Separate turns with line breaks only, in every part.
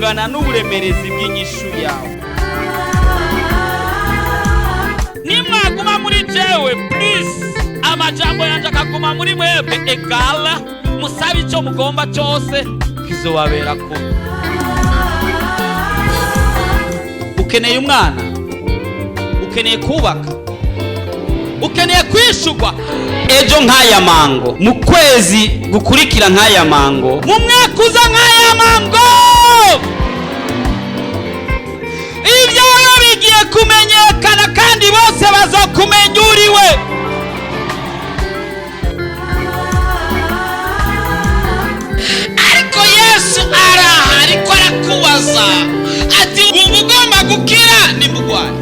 kungana n'uburemerezi bw'inyishu yawe. Nimwaguma muri jewe please, amajambo yanje akaguma muri mwebwe egala, musabe ico mugomba cyose kizobabera ko. Ukeneye umwana, ukeneye kubaka, ukeneye kwishurwa ejo nk'aya mango, mu kwezi gukurikira nk'aya mango, mu mwaka uza nk'aya mango, ibyawe bigiye kumenyekana kandi bose bazokumenya uriwe. Ariko Yesu araha, ariko arakubaza ati ubu ugomba gukira nimugwaye.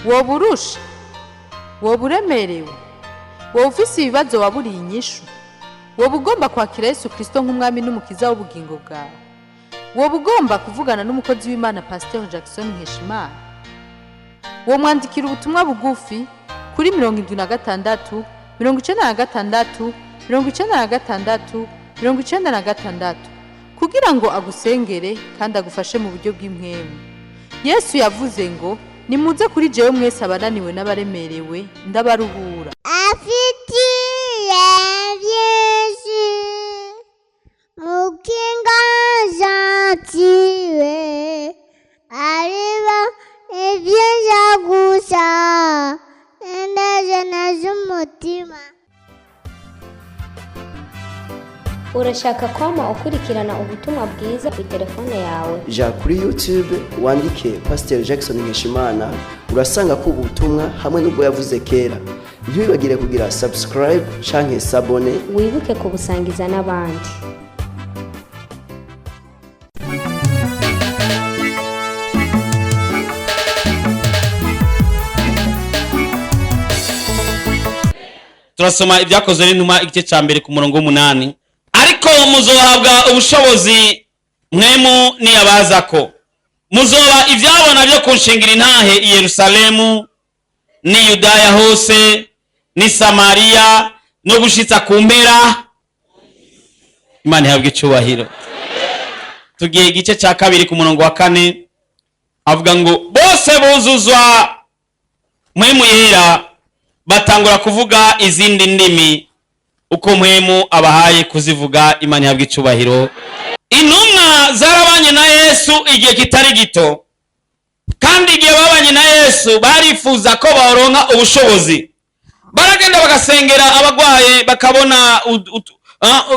woba urusha, woba uremerewe, woba ufise ibibazo waburiye inyishu, woba ugomba kwakira Yesu Kristo nk'umwami n'umukiza w'ubugingo bwawe, woba ugomba kuvugana n'umukozi w'Imana Pasteur Jackson Nkeshimana, wo mwandikira ubutumwa bugufi kuri 76 96 96 96 kugira ngo agusengere kandi agufashe mu buryo bw'impwemu. Yesu yavuze ngo nimuze kuri jewe mwese abananiwe n'abaremerewe ndabaruhura.
Afitiye Yesu mukinga jatiwe ariba ibyiza gusa ndaje n'umutima.
Urashaka kwama ukurikirana ubutumwa bwiza ku telefone yawe?
Ja kuri YouTube wandike Pasteur Jackson Nkeshimana, urasanga ko ubutumwa hamwe n'ubwo yavuze kera. Ntibibagire kugira subscribe canke s'abone,
wibuke kubusangiza n'abandi.
Turasoma ibyakozwe n'intumwa igice cya mbere ku murongo w'umunani. Ariko muzohabwa ubushobozi mwemu niyabazako, muzoba ibyabona byo kunshingira intahe i Yerusalemu ni Yudaya hose ni Samariya no gushitsa ku mpera. Imana ihabwe icyubahiro. Tugiye igice cya kabiri ku murongo wa 4, avuga ngo bose buzuzwa mwemu yera, batangura kuvuga izindi ndimi uko mwemu abahaye kuzivuga. Imana ihabwe icyubahiro. Intumwa zarabanye na Yesu igihe kitari gito, kandi igihe babanye na Yesu barifuza ko baronka ubushobozi. Baragenda bagasengera abagwaye, bakabona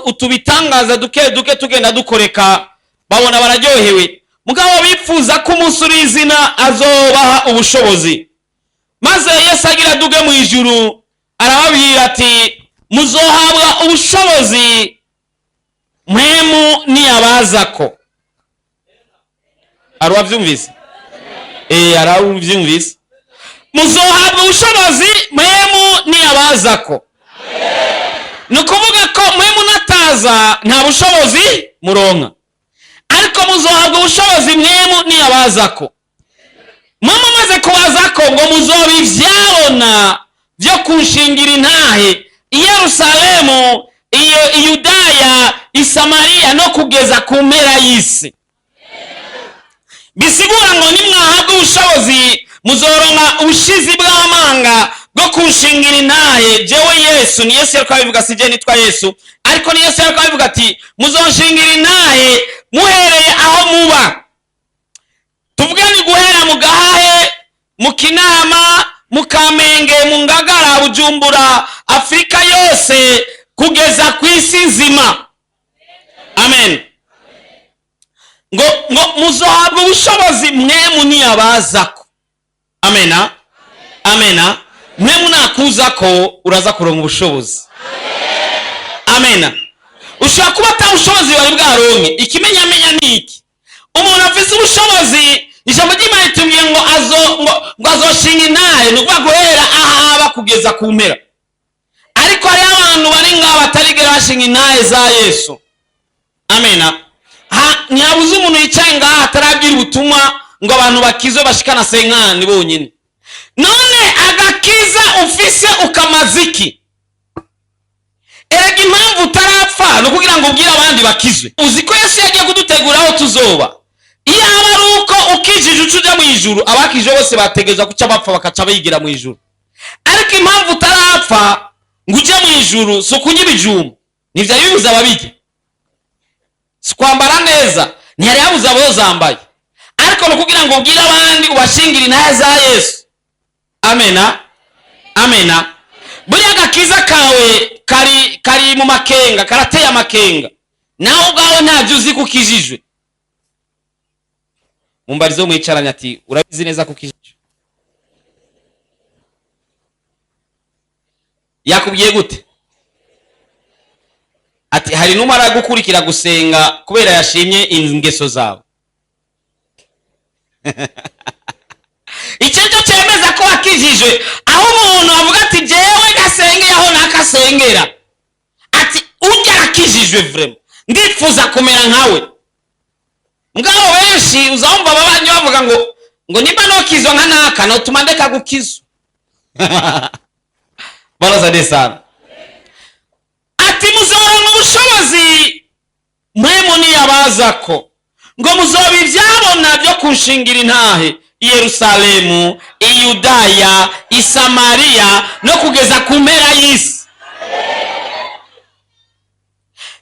utubitangaza duke duke tugenda dukoreka, babona bararyohewe. Mugabo bifuza ko umunsi urizina azobaha ubushobozi. Maze Yesu agira duge mu ijuru, arababwira ati muzohabwa ubushobozi mwemu niyabazako. Arabyumvise? Arabyumvise. Muzohabwa ubushobozi mwemu niyabazako. Nukuvuga ko mwemu nataza nta bushobozi muronka, ariko muzohabwa ubushobozi mwemu niyabazako. Mama maze kubazako ngo muzoba ivyabona byo kunshingira intahe i Yerusalemu, i Yudaya, i Samariya no kugeza ku mpera y'isi. Bisigura ngo nimwahabwa ubushobozi muzoronka ubushizi bw'amanga bwo kunshingira intahe jewe Yesu. Ni Yesu yariko abivuga, si je nitwa Yesu, ariko ni Yesu yariko abivuga ati muzonshingira intahe muhereye aho muba. Tuvuge ni guhera mu Gahahe, mu Kinama, mu Kamenge, mu Ngagara, Bujumbura, Afrika yose kugeza ku isi nzima. Amen. Ngo muzohabwa ubushobozi mwemu niyabazako. Amena. Amena. Mwemu nakuzako uraza kuronka ubushobozi. Amena. Ushaka kuba ata ubushobozi bari bwaronke, ikimenyamenya niki? Umuntu afise ubushobozi, ijambo ry'Imana ritumye ngo azoshinga intahe, ni ukuvuga guhera ahaba kugeza ku mpera. Ariko hari abantu bari ngaho batarigera bashinga intahe za Yesu. Amena. Ntihabuze umuntu yicaye ngaho atarabwira ubutumwa ngo abantu bakizwe bashikana senkani bonyine. None agakiza ufise ukamaziki, erega impamvu utarapfa no kugira ngo ubwire abandi bakizwe. Uzi ko Yesu yagiye kudutegura aho tuzoba. Iyo aba ari uko ukijije ucuja mu ijuru, abakije bose bategereza kuca bapfa bakaca bigira mu ijuru. Ariko impamvu utarapfa ngo uje mu ijuru so kurya ibijumba, nivyo bibuza ababirya. Si kwambara neza, ntiyari yabuza abo zambaye. Ariko no kugira ngo ubwire abandi ubashingire intahe za Yesu. Amena. Amena. Buriya agakiza kawe kari mu makenga, karateye amakenga. Nawe ubwawe ntabyo uzi kukijijwe. Mumbarizo mwicaranye ati urabizi neza kukijijwe? Yakubwiye gute? Ati hari numara gukurikira gusenga kubera yashimye ingeso zawe. Icyo cyemeza ko wakijijwe, aho umuntu avuga ati jewe gasengeye aho nakasengera. Ati ujya akijijwe vraiment. Ndifuza kumera nkawe. Mugabo benshi uzamva babanyi bavuga ngo niba no kizo nka naka no tumandeka gukizo. Baraza desana. Ati muzoronka ubushobozi mwemu niyabazako ngo muzoba ivyabona byo kunshingira intahe i Yerusalemu, i Yudaya, i Samariya no kugeza ku mpera y'isi.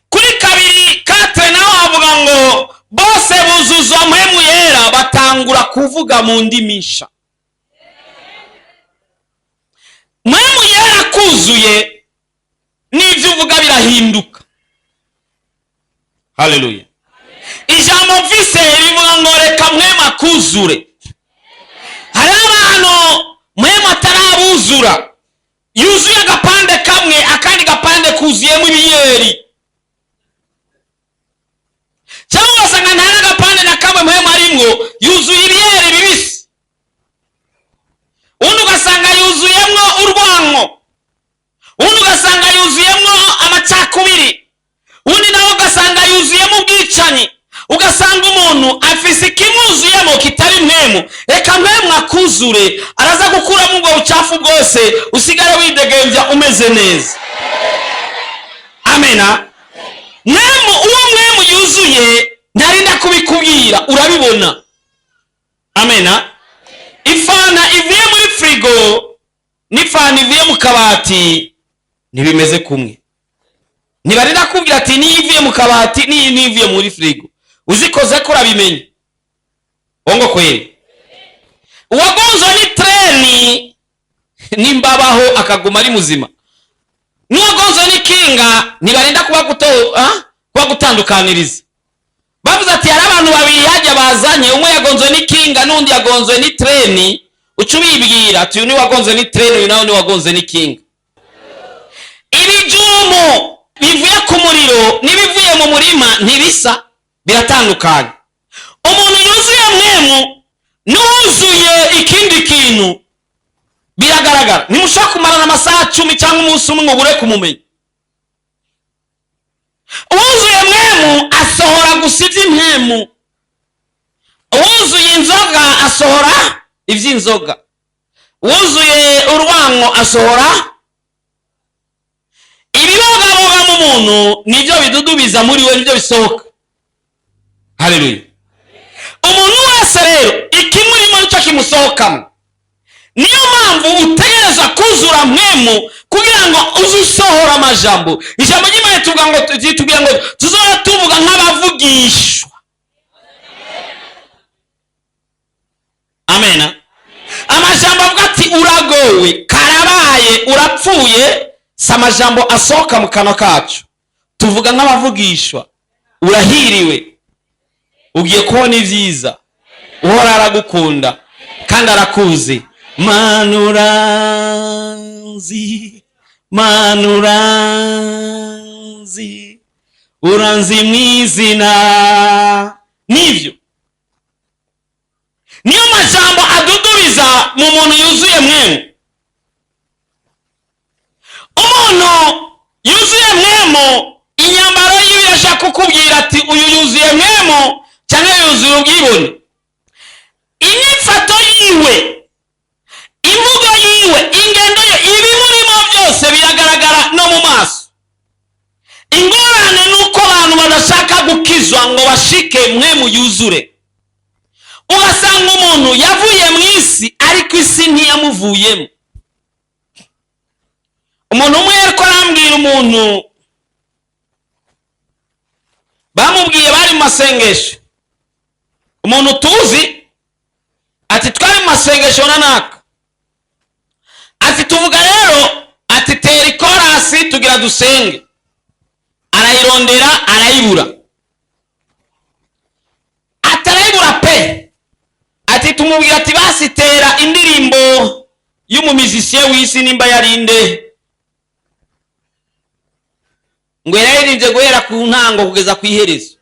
Kuri 2:4 naho avuga ngo bose buzuzwa mpemu yera batangura kuvuga mu ndimisha. Mpemu yera kuzuye n'ibyo uvuga birahinduka. Haleluya. Ijambo mvise rivuga ngo reka mpemu akuzure. Hari abantu mpemu atarabuzura, yuzuye agapande kamwe akandi gapande kuzuyemo ibiyeri. Cyangwa wasanga nta gapande na kamwe mpemu arimwo yuzuye ibiyeri bibisi. Undi ugasanga yuzuyemo urwango. Undi ugasanga yuzuyemo amacakubiri. Undi nawe ugasanga yuzuyemo ubwicanyi. Ugasanga umuntu afise ikimuzuyemo kitari mpemu. Reka mpemu akuzure, araza gukuramo ubwo bucafu bwose, usigare widegembya umeze neza. Amena. Uwo mwemu yuzuye ntarinda kubikubwira, urabibona. Amena. Ifana ivuye muri frigo n'ifana ivuye mu kabati ntibimeze kumwe. Nibarinda kubwira ati ni ivuye mu kabati ni ivuye muri frigo. Uzikoze ko urabimenye. Ongo kweli. Uwagonzwe ni treni nimbabaho akaguma ari muzima. Nuwagonzwe ni kinga nibarinda kuba gutandukaniriza. Bavuze ati hari abantu babiri hajya bazanye, umwe yagonzwe ni kinga n'undi yagonzwe ni treni, ucubibwira ati uyu ni wagonzwe ni treni, uyu nawe ni wagonzwe ni kinga. Ibijumo bivuye ku muriro n'ibivuye mu murima ntibisa, biratandukanye. Umuntu yuzuye mwemu n'uzuye ikindi kintu biragaragara. Nimushaka kumarana amasaha 10 cyangwa umunsi umwe ngo bure kumumenya. Uzuye mwemu asohora gusivya impemu. Uzuye inzoga asohora ivy'inzoga. Uzuye urwango asohora ibibogaboga mu muntu, nivyo bidudubiza muri we, nivyo bisohoka. Haleluya. Umuntu wese rero ikimurimo nicyo kimusohokamo. Niyo mpamvu utegereza kuzura mwemu kugira ngo uzusohora amajambo. Ijambo ry'Imana tuvuga ngo tuzora tuvuga nk'abavugishwa. Amena. Amajambo avuga ati uragowe, karabaye, urapfuye, samajambo asohoka mu kanwa kacu. Tuvuga nk'abavugishwa. Urahiriwe. Ugiye kubona ivyiza. Uhora aragukunda kandi arakuzi. Manuranzi uranzi mwizina. Nivyo niyo majambo adudubiza mu muntu yuzuye mwemu. Umuntu yuzuye mwemu, inyambaro yiwe yashaka kukubwira ati uyu yuzuye mwemu cyangwa yuzuye ubwibone. Inyifato yiwe, imvugo yiwe, ingendo ye, ibimurimo byose biragaragara no mu maso. ingorane nuko abantu badashaka gukizwa ngo bashike mwemu yuzure. Ugasanga umuntu yavuye mu isi ariko isi ntiyamuvuyemo. Umuntu umwe yariko arambwira umuntu bamubwiye bari mu masengesho, umuntu tuzi ati twari mu masengesho nanaka, ati tuvuga rero, ati tera ikorasi tugira dusenge. Arayirondera arayibura, atarayibura pe. Ati tumubwira ati basi tera indirimbo y'umumizisiye w'isi nimba yarinde, ngo yaririmbye guhera ku ntango kugeza ku iherezo.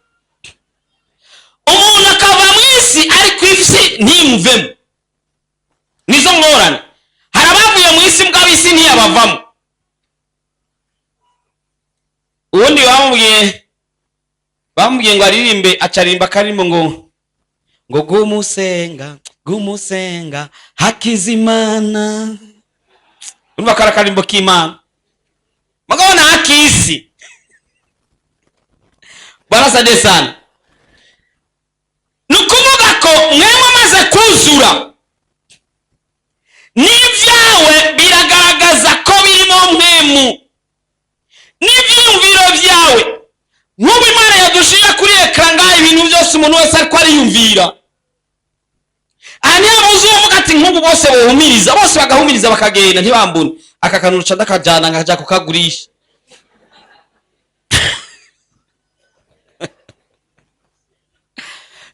Umuntu akava mu isi ariko isi ntimuvemo. Nizo ngorane. Hari abavuye mu isi mbwa bisi ntiyabavamo. Ubundi bamubwiye ngo aririmbe, acarimba karimbo ngo gumusenga Hakizimana. Urumva karakarimbo k'Imana. Mugabo na hakisi. Barasade sana. Nukuvuga ko mwema maze kuzura, n'ivyawe biragaragaza ko birimo mwemu. N'ivyumviro vyawe nk'ubu Imana yadushira kuri ekran ngaho ibintu byose umuntu wese ariko ariyumvira. Aniya muzuvuga ati nk'ubu bose bohumiriza, bose bagahumiriza bakagenda ntibambune. Aka kantu ca ndakajana ngaja kukagurisha.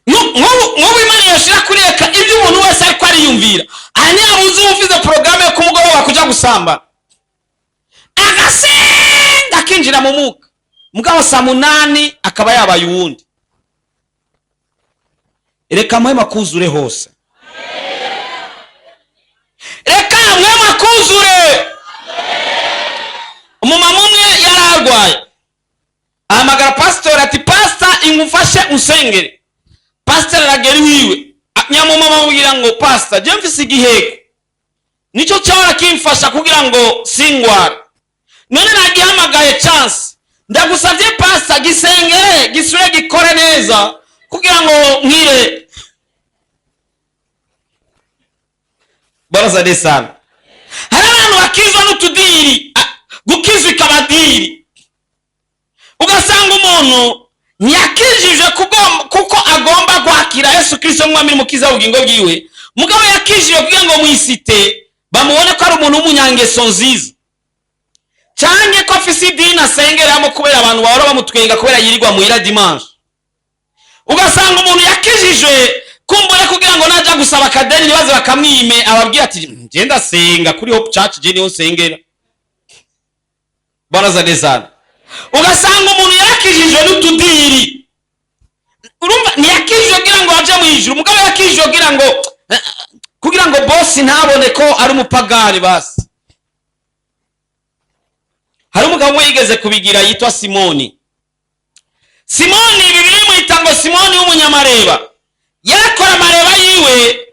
Nk'ubu Imana yashira kuri ekran ibyo umuntu wese ariko ariyumvira. Aniya muzuvuze programme yo kumugoroba kuja gusamba. Agasenga akinjira mu muka, mugabo saa 8 akaba yabaye uwundi. Reka mwema kuzure hose. Reka mwema kuzure. Umumama umwe yararwaye, ahamagara pastor ati pastor ingufashe usengere. Pastor aragera iwiwe, nyamumama amubwira ngo pastor je mfise igiheko, nico cyora kimfasha kugira ngo singwara. None nagihamagaye chance, ndagusavye pastor gisengere gisure gikore neza kugira ngo nkire. Barazade sana. Hari abantu bakizwa n'utudiri, gukizwa ikabadiri. Ugasanga umuntu ntiyakijije kuko agomba kwakira Yesu Kristo mwami mukiza w'ubugingo bwiwe, mugabo yakijije kugira ngo mwisite bamubone ko ari umuntu w'umunyangeso nziza, cyane ko afise idini asengeramo kubera abantu bahora bamutwenga kubera yirirwa muhira dimanche. Ugasanga umuntu yakijije kumbure kugira ngo naja gusaba akadeni nibaze bakamwime, ababwira ati nje ndasenga kuri Hope Church je niho sengera. Barazade sana. Ugasanga umuntu yakijije n'utudiri, urumva ntiyakijije kugira ngo aje mu ijuru, mugabo yakijije kugira ngo boss ntabone ko ari umupagani basi. Hari umugabo we yigeze kubigira yitwa Simoni. Simoni Bibiliya imwita ngo Simoni w'umunyamareba. Yakora amareba yiwe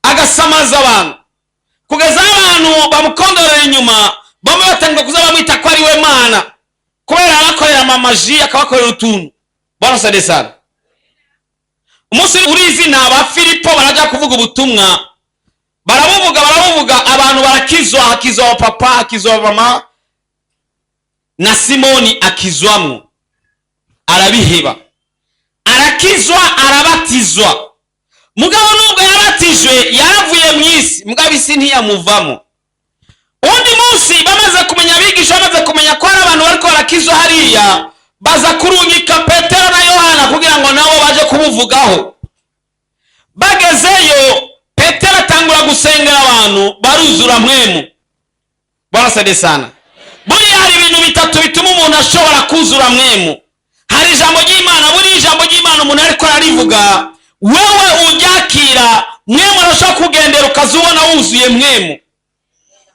agasamaza abantu, kugeza abantu bamukondorera inyuma, bamwe batanga kuza bamwita ko ari we Mana kubera arakorera mamaji akabakorera utuntu. Barasade sana. Umunsi urizi n'aba Filipo baraja kuvuga ubutumwa, barabuvuga abantu barakizwa, hakizwa papa, hakizwa mama, na Simoni akizwamwo arabiheba, arakizwa arabatizwa. Mugabo nubwo yabatijwe yaravuye mu isi, mugabo isi ntiyamuvamo. Undi munsi bamaze kumenya abigisha, bamaze kumenya ko ari abantu bariko barakizwa hariya, baza kurungika Petero na Yohana kugira ngo nabo baje kubuvugaho. Bagezeyo Petero atangura gusengera abantu, baruzura mwemu. Barasade sana. Buri hari ibintu bitatu bituma umuntu ashobora kuzura mwemu. Hari ijambo ry'Imana, buri ijambo ry'Imana umuntu ariko arivuga, wewe uryakira mwemu arashaka kugendera ukazubona wuzuye mwemu.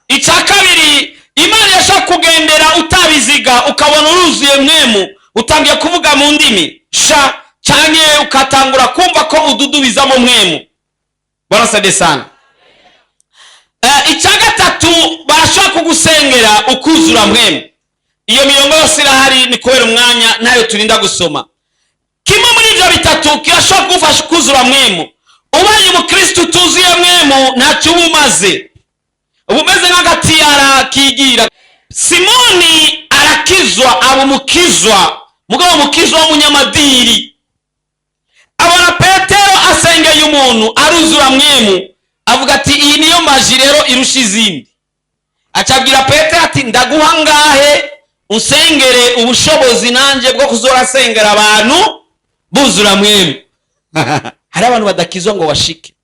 Icya kabiri, Imana yashaka kugendera utabiziga ukabona uruzuye mwemu, utangiye kuvuga mu ndimi sha cyane ukatangura kumva ko ududubizamo mwemu. Barasade sana. Icya gatatu, barashaka kugusengera ukuzura mwemu. iyo mirongo yose irahari, ni kubera umwanya nayo turinda gusoma. Kimwe muri ibyo bitatu kirashobora kugufasha kuzura mwemu. Ubaye umukristo utuzuye mwemu ntacyo uba umaze, uba umeze nk'agatiyara kigira. Simoni arakizwa, aba umukizwa, mugabo umukizwa w'umunyamadiri. Abona Petero asengeye umuntu aruzura mwemu, avuga ati iyi niyo maji rero irusha izindi. Acabwira Petero ati ndaguha ngahe unsengere ubushobozi nanje bwo kuzora sengera abantu buzura mwemu. Hari abantu badakizwa ngo bashike,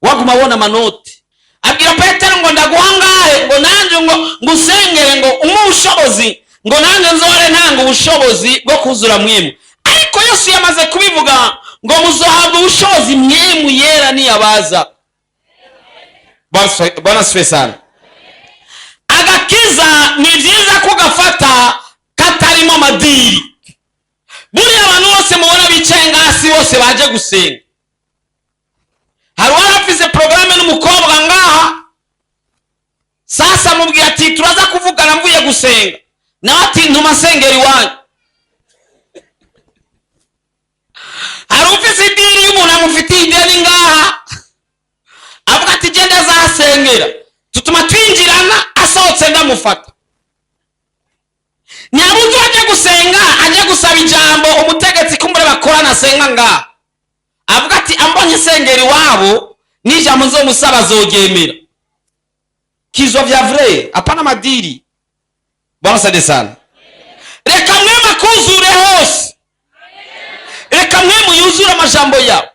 waguma abona amanoti. Abwira Petero ngo ndaguha ngahe ngo nanje ngo ngusengere ngo ubushobozi ngo nanje nzore ntanga ubushobozi bwo kuzura mwemu. Ariko Yesu yamaze kubivuga ngo muzohabwa ubushobozi mwemu yera niyabaza. Bwana sifiwe sana. Agakiza ni byiza kugafata katarimo madiri. Buriya abantu bose mubona bicaye ngasi bose baje gusenga. Hari warafise programme n'umukobwa ngaha, sasa mubwira ati turaza kuvugana mvuye gusenga, nawe ati ntuma sengeri wanyu. Hari ufise idini y'umuntu amufitiye ideni ngaha, avuga ati genda zasengera, tutuma twinjirana, asohotse ndamufata. Nyabuze aje gusenga, aje gusaba ijambo, umutegetsi kumbure bakorana asenga ngaha, avuga ati ambonye sengeri wabo n'ijambo nzomusaba zogemera. Kizwa vya vrai, apana madiri. Bwana sade sana. Reka mwema kuzure hose, reka mwemu yuzura amajambo yawe,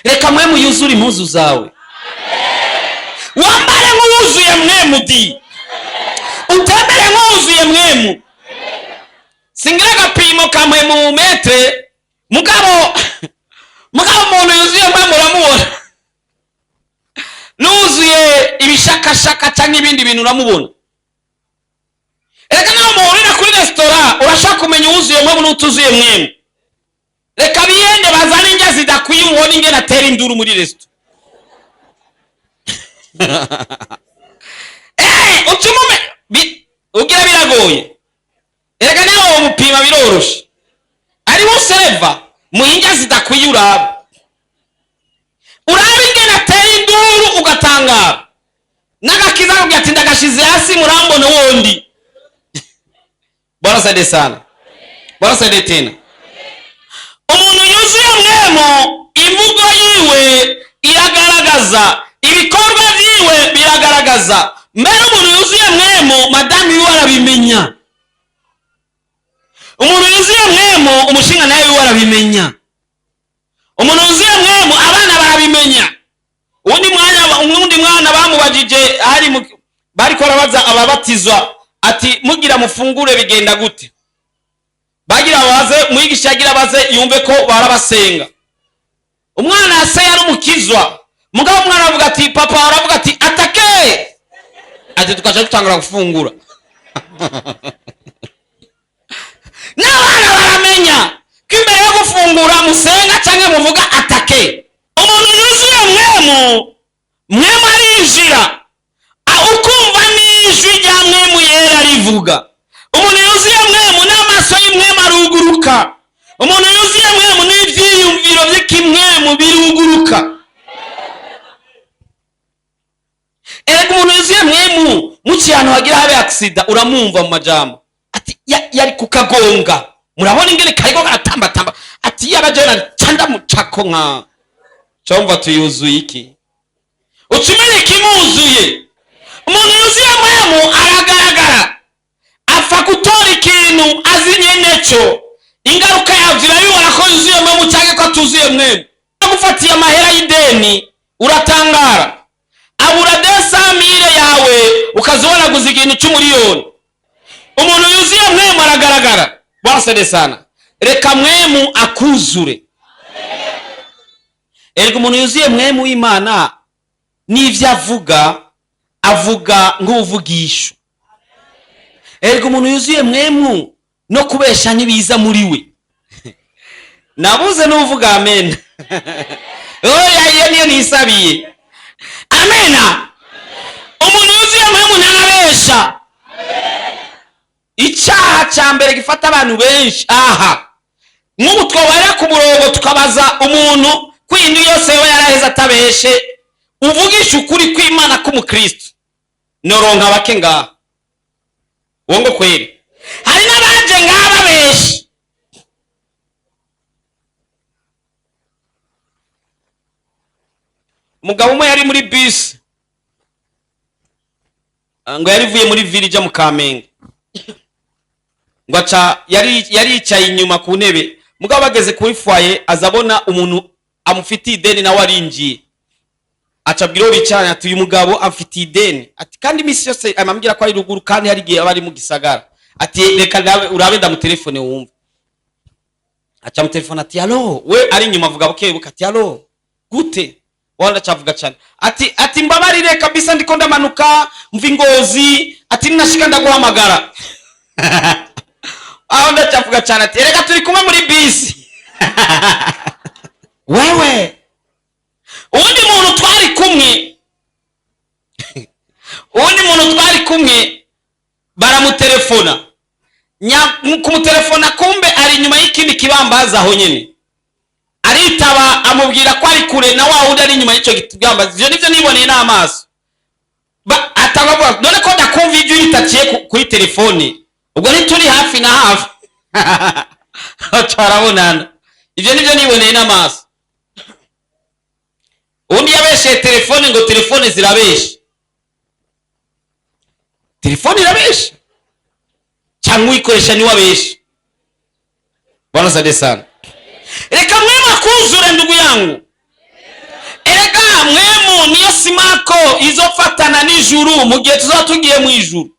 reka mwemu yuzura impuzu zawe, wambare nk'uwuzuye mwemu di, utembere nk'uwuzuye mwemu. Singira agapimo ka mwemu mu metre, mugabo umuntu yuzuye mwemu uramubona, n'uzuye ibishakashaka cyangwa ibindi bintu uramubona. Reka nawe muhurira kuri restaurant urashaka kumenya uwuzuye mwemu n'utuzuye mwemu. Reka biyende bazane indya zidakwiye ubone ingene atera induru muri restaurant. Ucumume ugira biragoye. Reka nawe umupima biroroshe. Ari wo serva muhinja zidakwiye uraba ingene atera induru ugatangara. Nagakiza kugira ati ndagashize hasi murambone wondi. Bwana sade sana. Bwana sade tena. Umuntu yuzuye mwemu, imvugo yiwe iragaragaza, ibikorwa byiwe biragaragaza. Mbere umuntu yuzuye mwemu, madamu yiwe arabimenya. Umuntu yuzuye mwemu, umushinga nawe yiwe arabimenya. Umuntu yuzuye mwemu, abana barabimenya. Undi mwana bamubajije hari bariko barabaza ababatizwa ati mugira mufungure bigenda gute? Bagira baze mwigisha yagira baze yumve ko barabasenga. Umwana ase yari umukizwa, mugabo umwana avuga ati papa aravuga ati atake, ati tukaje gutangura gufungura. N'abana baramenya ko imbere yo gufungura musenga cyangwa muvuga atake. Umuntu yuzuye mwemu arinjira, ukumva n'ijwi rya mwemu yera rivuga. Umuntu yuzuye mwemu n'amaso y'umwemu aruguruka. Umuntu yuzuye mwemu n'ivyiyumviro by'ikimwemu biruguruka. Erega umuntu yuzuye mwemu mucyano hagira habe accident uramumva mu majambo ati yari kukagonga, murabona ingene kariko karatamba ati yabajena canda mucako nka cyumva tuyuzuye iki. Ucumene kimuzuye. Umuntu yuzuye mwemu aragaragara, apfa gutora ikintu azinye neco, ingaruka yavyo urabibona ko yuzuye mwemu cyangwa ko atuzuye mwemu. Agufatiye amahera y'ideni uratangara, abura 200,000 yawe ukazibona guza ikintu cy'umuriyoni. Umuntu yuzuye mwemu aragaragara. Bwana sade sana. Reka mwemu akuzure. Erega umuntu yuzuye mwemu w'Imana n'ivyo avuga nk'uvugisho. Erega umuntu yuzuye mwemu no kubesha ntibiza muri we. Nabuze n'uvuga amen. Oya niyo nisabiye. Amena. Umuntu yuzuye mwemu ntabesha. icyaha cya mbere gifata abantu benshi aha nk'ubu twabarira ku murongo tukabaza umuntu kw'indi yose we yaraheze atabeshe uvugisha ukuri kw'Imana k'umukristo noronka bake ngaha wongo kweri hari n'abaje ngaha babeshe umugabo umwe yari muri bisi ngo yarivuye muri village mu Kamenge ngo aca yari yicaye inyuma ku ntebe mugabo bageze kuri foyer azabona umuntu amufitiye ideni nawe arinjiye aca bwiro bicaranye ati uyu mugabo amfitiye ideni ati kandi imisi yose amambwira ko ari ruguru kandi hari gihe abari mu gisagara ati reka nawe urabe ndamutelefone wumva aca mu telefone ati allo we ari inyuma avuga bukebuka ati allo gute wanda chavuga cyane ati mbabarire kabisa ndiko ndamanuka mvi Ngozi ati ninashika ndaguhamagara aho ndachavuga cyane ati reka turi kumwe muri bisi wewe undi muntu twari kumwe baramutelefona kumutelefona kumbe ari inyuma y'ikindi kibambaza aho nyene aritaba amubwira ko ari kure na wa wundi ari inyuma y'icyo kibambaza ivyo nivyo niboneye n'amaso atabavuga none ko ndakumva ijwi ritaciye kuri telefone ubwo ntituri hafi na hafi carabonana ivyo nivyo niboneye n'amaso undi yabeshe telefone ngo telefone zirabeshe telefone irabeshe cyangwa uyikoresha ni wabeshe bwana sade sana reka mwema kuzure ndugu yangu erega mwemu niyo simako izofatana n'ijuru mu gihe tuzatugiye mu ijuru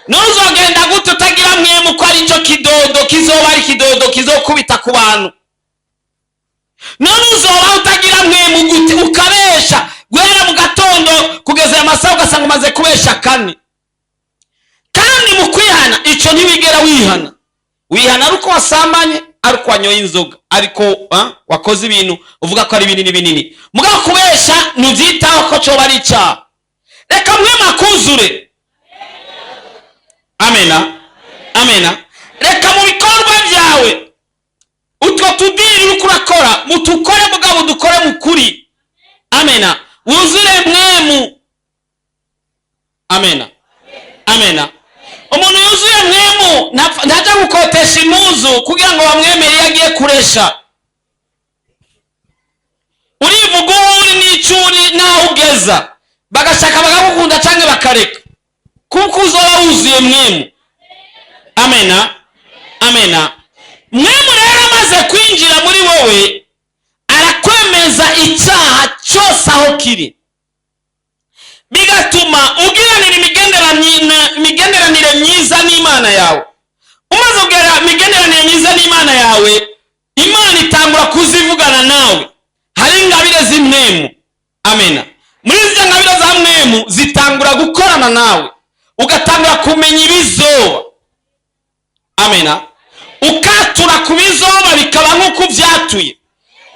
nuzogenda gute utagira mwemu ko ari cyo kidodo kizoba ari kidodo kizokubita ku bantu none uzoba utagira mwemu gute ukabesha guhera mu gatondo kugeza amasaha ugasanga umaze kubesha kane kandi mu kwihana icyo ntiwigera wihana ari uko wasambanye ari uko wanyoye inzoga ariko wakoze ibintu uvuga ko ari binini mugabo kubesha ntubyitaho ko cyoba ari icyaha reka mwema kuzure amena reka mu bikorwa byawe utwo tudiri uriko urakora mutukore mugabo dukore mu kuri amena wuzure mwemu amena umuntu yuzuye mwemu ntajya gukotesha impuzu kugira ngo bamwemere iyo agiye kuresha urivuga uwo uri n'icuri naho ugeza bagashaka bakagukunda cyangwa bakareka kuko uzoba wuzuye mwemu amena mwemu rero amaze kwinjira muri wowe arakwemeza icyaha cyose aho kiri bigatuma ugiranira imigenderanire myiza n'Imana yawe umaze kugira imigenderanire myiza n'Imana yawe Imana itangura kuzivugana nawe hari ingabire z'imwemu amena muri izo ngabire za mwemu zitangura gukorana nawe ugatangura kumenya ibizoba amena ukatura ku bizoba bikaba nk'uko byatuye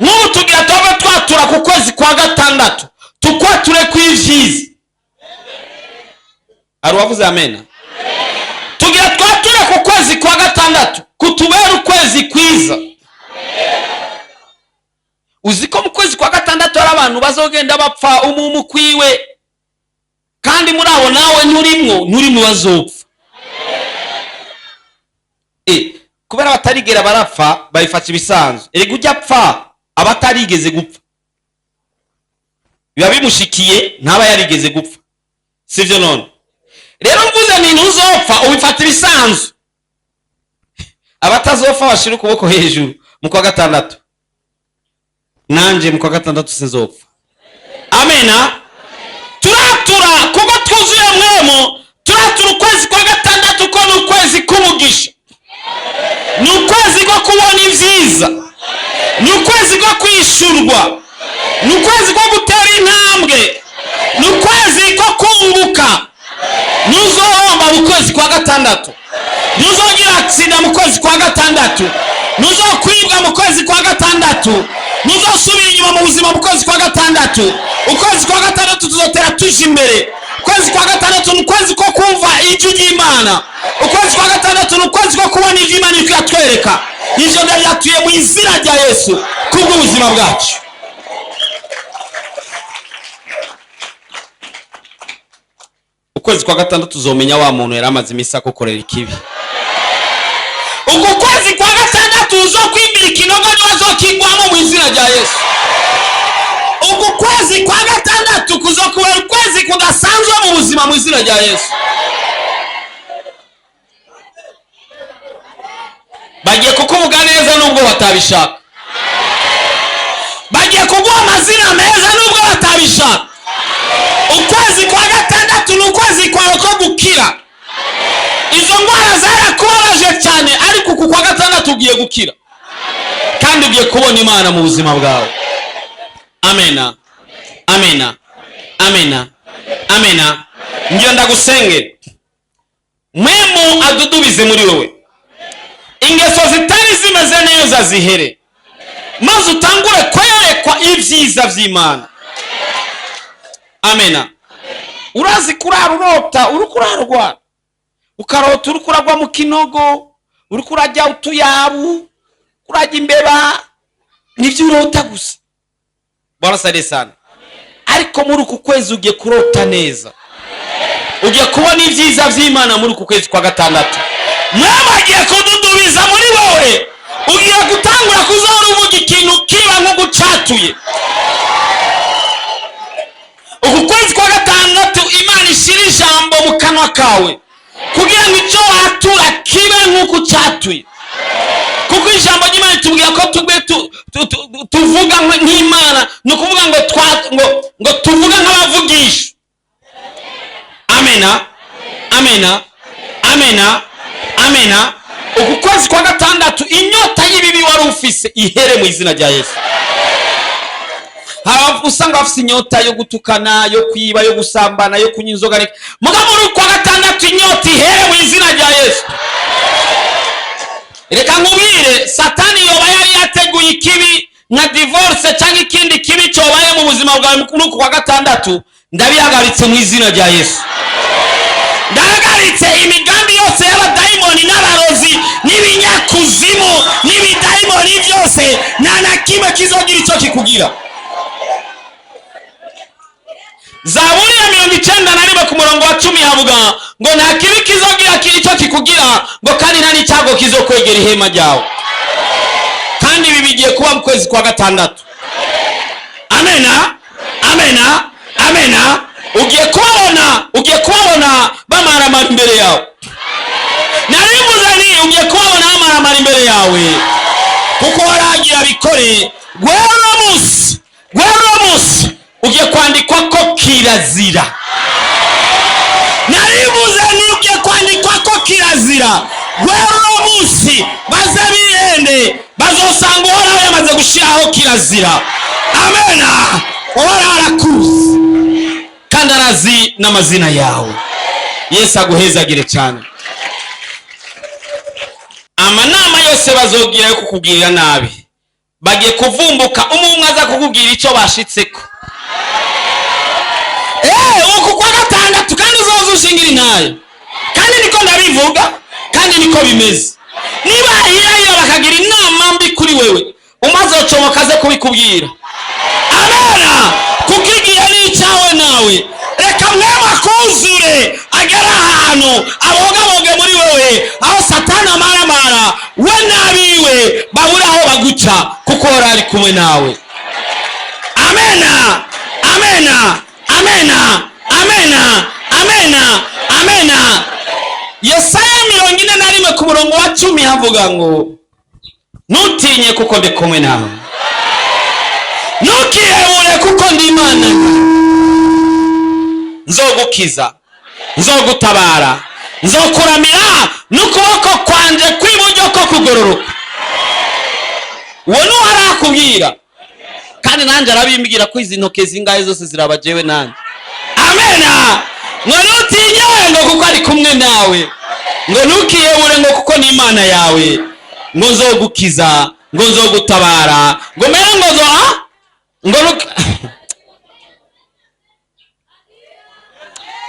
nk'ubu tugira tuba twatura ku kwezi kwa gatandatu tukwature kw'ivyiza aruwavuze amena tugira twature ku kwezi kwa gatandatu kutubera ukwezi kwiza uziko mu kwezi kwa gatandatu hari abantu bazogenda bapfa umumu kwiwe kandi muri abo nawe nturimwo bazopfa kubera abatarigera barapfa bayifata ibisanzwe erega ujya apfa abatarigeze gupfa biba bimushikiye ntaba yarigeze gupfa sivyo none rero mvuze ni ntuzopfa ubifata ibisanzwe abatazopfa bashira ukuboko hejuru mu kwa gatandatu nanje mu kwa gatandatu sinzopfa amena turatura kuko twuzuye mwemo turatura ukwezi kwa gatandatu ko ni ukwezi k'umugisha ni ukwezi ko kubona ibyiza ni ukwezi ko kwishurwa ni ukwezi ko gutera intambwe ni ukwezi ko kunguka ntuzohomba mu kwezi kwa gatandatu ntuzogira aksida mu kwezi kwa gatandatu ntuzokwibwa mu kwezi kwa gatandatu ntuzosubira inyuma mu buzima mu kwezi kwa gatandatu ukwezi kwa gatandatu tuzotera tuje imbere ukwezi kwa gatandatu ni ukwezi ko kumva ijwi ry'Imana ukwezi kwa gatandatu ni ukwezi ko kubona ibyo Imana iri kuyatwereka. Ivyo ndavyatuye mu izina rya Yesu kubw'ubuzima bwacu. Ukwezi kwa gatandatu uzomenya wa muntu yari amaze imisi agukorera ikibi. Uko kwezi kwa gatandatu uzokwimbira ikinogo niwazokigwamo mu izina rya Yesu. Uko kwezi kwa gatandatu kuzokubera ukwezi kudasanzwe mu buzima mu izina rya Yesu. Bagiye kukuvuga neza nubwo batabishaka. Bagiye kuguha amazina meza nubwo batabishaka. Ukwezi kwa gatandatu ni ukwezi kwawe ko gukira. Izo ndwara zarakubabaje cyane, ariko uku kwa gatandatu ugiye gukira kandi ugiye kubona Imana mu buzima bwawe. Amena, amena, amena, amena. Ngiye ndagusenge mwemu adudubize muri wowe, ingeso zitari zimeze neza zihere, maze utangure kwerekwa ibyiza by'Imana. Amena. Urazi kurara urota, uri kurarwa, ukarota uri kuragwa mu kinogo, uri kurajya utuyabu, kurajya imbeba, nivyo urota gusa. Bwana sade sana. Ariko muri uku kwezi ugiye kurota neza, ugiye kubona ibyiza by'Imana muri uku kwezi kwa gatandatu. Mwaba agiye kududubiza muri wowe, ugiye gutangura kuzora uvuga ikintu kiba nko gucatuye. Uku kwezi kwa gatandatu Imana ishira ijambo mu kanwa kawe kugira ngo icyo watura kibe nk'uko cyatuye. Kuko ijambo ry'Imana tubwira ko tuvuga nk'Imana, ni ukuvuga ngo tuvuga nk'abavugisha. Amena, amena, amena, amena. Uku kwezi kwa gatandatu inyota y'ibibi wari ufise ihere mu izina rya Yesu. Usanga bafite inyota yo gutukana, yo kwiba, yo gusambana, yo kunywa inzoga. Mugabo muri kwa gatandatu inyota ihere mu izina rya Yesu. Reka nkubwire, Satani yoba yari yateguye ikibi nka divorce cyangwa ikindi kibi cyobaye mu buzima bwawe muri kwa gatandatu, ndabihagaritse mu izina rya Yesu. Ndahagaritse imigambi yose y'abadayimoni n'abarozi n'ibinyakuzimu n'ibidayimoni byose, nta na kimwe kizogira icyo kikugira. Zaburi ya 91 ku murongo wa 10 havuga ngo nta kibi kizogira icyo kikugira, ngo kandi nta n'icyago kizokwegera ihema ryawe. Kandi ibi bigiye kuba mu kwezi kwa gatandatu. Amena, amena, amena. Ugiye kubabona bamaramara imbere yawe. Narimuzani ugiye kubabona bamaramara imbere yawe, kuko waragira bikore. Gwero musi ugiye kwandikwa ko kirazira. Narimuzani ugiye kwandikwa ko kirazira. Gwero musi bazabirende bazosanga uhoraho yamaze gushiraho kirazira. Amena. Uhoraho arakuzi kandi arazi n'amazina yawe. Yesu aguhezagire cyane. Amanama yose bazogira yo kukugirira nabi bagiye kuvumbuka, umwe aza kukubwira icyo bashitseko. Uku kwa gatandatu kandi uzoza ushingira intaye, kandi niko ndabivuga, kandi niko bimeze. Niba hirahira bakagira inama mbi kuri wewe, umaze ucomoka aze kubikubwira. Amena. Kuko igihe ni icyawe nawe. Reka mwema kuzure agera ahantu abogaboge muri wewe, aho Satani amaramara we nabiwe babura aho baguca, kuko ari kumwe nawe. Amena, amena, amena, amena, amena, amena. Yesaya 41 ku murongo wa 10 havuga ngo ntutinye kuko ndi kumwe nawe, ntukihebure kuko ndi Imana, nzogukiza, nzogutabara, nzokuramira n'ukuboko kwanje kw'iburyo ko kugororoka. Uwo ni arakubwira, kandi nanjye arabimbwira ko izi ntoke zingahe zose zirabajewe nanjye. Amena. Ngo ntutinye ngo kuko ari kumwe nawe, ngo ntukihebure ngo kuko ni Imana yawe, ngo nzogukiza, ngo nzogutabara, ngo mere ngo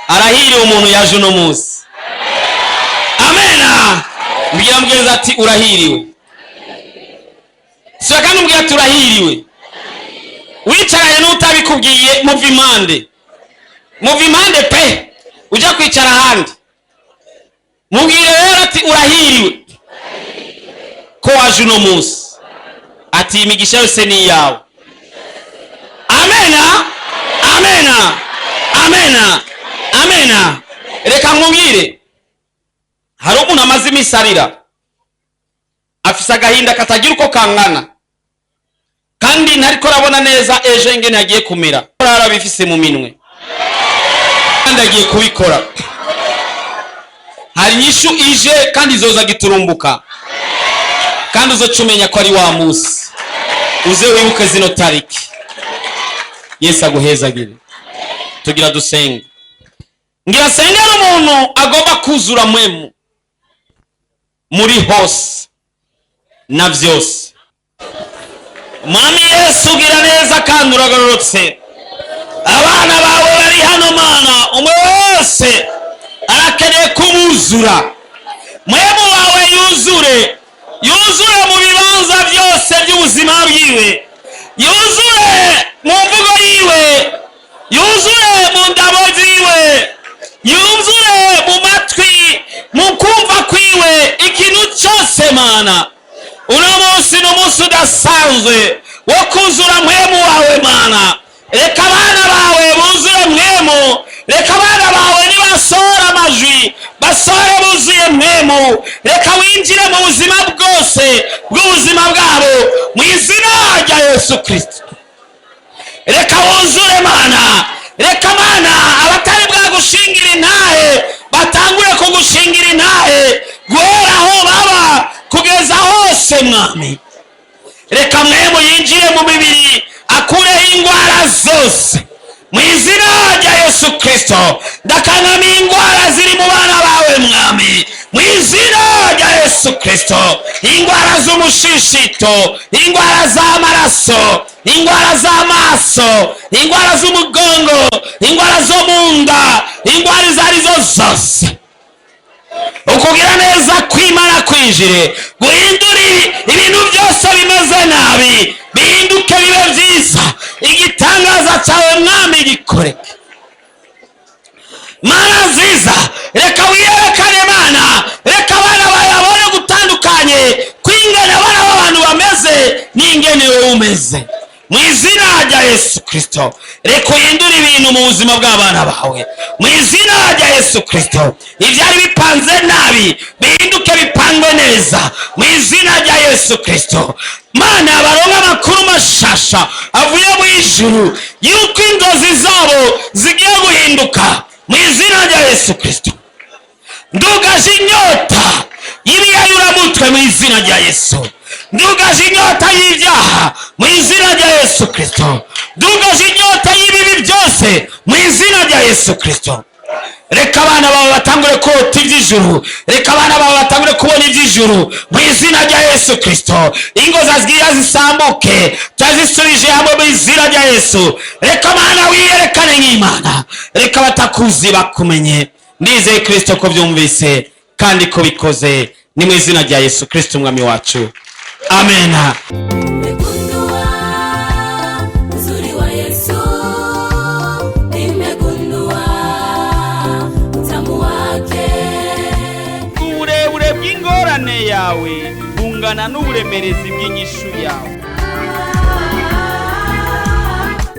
arahiriye umuntu yaje uno munsi. amena. Mbwira mugenzi ati urahiriwe. Sio kandi mbwira ati urahiriwe. Wicaranye n'utabikubwiye muva impande. Muva impande pe. Uja kwicara ahandi. Mubwire rero ati urahiriwe. Ko waje uno munsi. Ati imigisha yose ni yawe. Amena. Amena. Amena. Amena. Reka nkubwire. Hari umuntu amaze iminsi arira. Afise agahinda katagira uko kangana. Kandi ntariko rabona neza ejo ingene agiye kumera. Arabifise mu minwe. Kandi agiye kubikora. Hari nyishu ije kandi izoza giturumbuka. Kandi uzocumenya ko ari wa musi. Uze wibuke zino tariki. Yesu aguhezagire. Tugira dusenge. Ngira senge n'umuntu agomba kuzura mwemu muri hose na vyose. Mwami Yesu gira neza kandi uragororotse. Abana bawe bari hano mana, umwe wese arakeneye kumuzura. Mwemu wawe yuzure. Yuzure mu bibanza byose by'ubuzima bwiwe. Yuzure mu mvugo yiwe. Yuzure mu ndabo ziwe. Yuzure mu matwi, mu kumva kwiwe, ikintu cyose mana. Uno munsi n'umunsi udasanzwe wo kuzura mwemu wawe mana. Reka abana bawe buzure mwemu. Reka abana bawe nibasohora amajwi basohore buzuye mwemu. Reka winjire mu buzima bwose bw'ubuzima bwabo mu izina rya Yesu Kristo. Reka wuzure mana. Reka mana abatari bwagushingira intahe batangure kugushingira intahe guhera aho baba kugeza hose mwami. Reka mwemu yinjire mu mibiri akureho indwara zose mu izina rya Yesu Kristo. Ndakanama indwara ziri mu bana bawe mwami mu izina rya Yesu Kristo. Indwara z'umushishito, indwara z'amaraso, indwara z'amaso, indwara z'umugongo, indwara zo mu nda, indwara izo arizo zose. Ukugira neza kw'Imana kwinjire guhindura ibintu byose bimeze nabi bihinduke bibe byiza. Igitangaza cyawe mwami gikoreke. Mana nziza, reka wiyerekane mana. Reka abana bayabone gutandukanye kw'ingene abana b'abantu bameze n'ingene wowe umeze mu izina rya Yesu Kristo. Reka uhindure ibintu mu buzima bw'abana bawe mu izina rya Yesu Kristo. Ibyari bipanze nabi bihinduke bipangwe neza mu izina rya Yesu Kristo. Mana baronka amakuru mashasha avuye mu ijuru yuko inzozi zabo zigiye guhinduka mu izina rya Yesu Kristo. Ndugaje inyota y'ibiyayuramutwe mu izina rya Yesu. Ndugaje inyota y'ibyaha mu izina rya Yesu Kristo. Ndugaje inyota y'ibibi byose mu izina rya Yesu Kristo. Reka abana bawe batangure kurota iby'ijuru. Reka abana bawe batangure kubona iby'ijuru mu izina rya Yesu Kristo. Ingo zazigira zisambuke tazisubije hamwe mu izina rya Yesu. Reka abana wiyerekane nk'Imana. Reka batakuzi bakumenye. Ndizeye Kristo ko byumvise kandi ko bikoze ni mu izina rya Yesu Kristo umwami wacu. Amena. Uburebure bw'ingorane yawe bungana n'uburemerezi bw'inyishu yawe.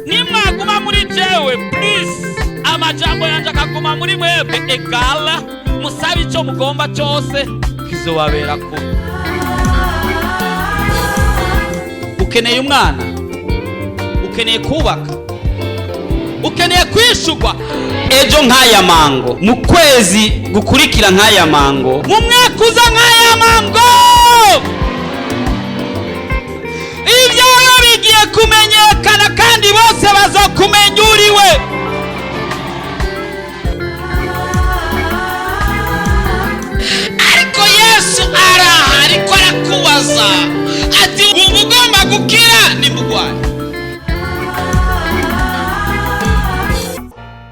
Nimwaguma muri jewe please, amajambo yanje akaguma muri mwebwe egala, musabe icyo mugomba cyose kizobabera ko. Ukeneye umwana, ukeneye kubaka, ukeneye kwishugwa ejo nk'aya mango, mu kwezi gukurikira nk'aya mango, mu mwaka uza nk'aya mango. Ibyawe bigiye kumenyekana kandi bose bazokumenya uriwe. Ariko Yesu ariko arakubaza ati umugomba gukira ni mugwayi.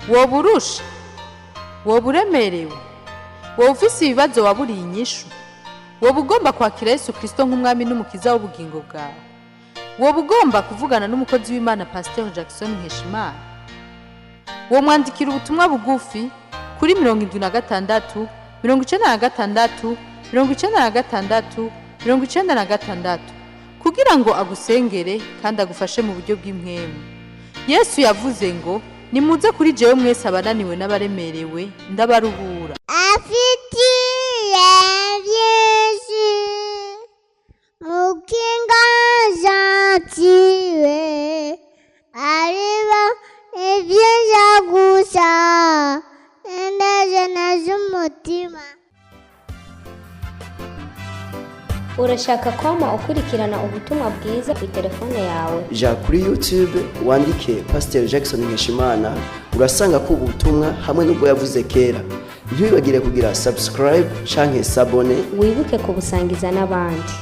woba urusha, woba uremerewe, wowe ufise ibibazo waburiye inyishu, wowe ugomba kwakira Yesu Kristo nk'umwami n'umukiza w'ubugingo bwawe, wowe ugomba kuvugana n'umukozi w'Imana Pasteur Jackson Nkeshimana, wowe mwandikira ubutumwa bugufi kuri 76 96 96 96 kugira ngo agusengere kandi agufashe mu buryo bw'impwemu. Yesu yavuze ngo nimuze kuri jewe mwese abananiwe n'abaremerewe ndabaruhura.
afitiye byinshi mu kiganza cyiwe areba ibyiza gusa indazana z'umutima.
Urashaka kwama ukurikirana ubutumwa bwiza ku telefone yawe?
ja kuri YouTube wandike Pasteur Jackson Nkeshimana urasanga ko ubutumwa hamwe n'ubwo yavuze kera. Ntiwibagire kugira subscribe canke sabone.
Wibuke kubusangiza n'abandi.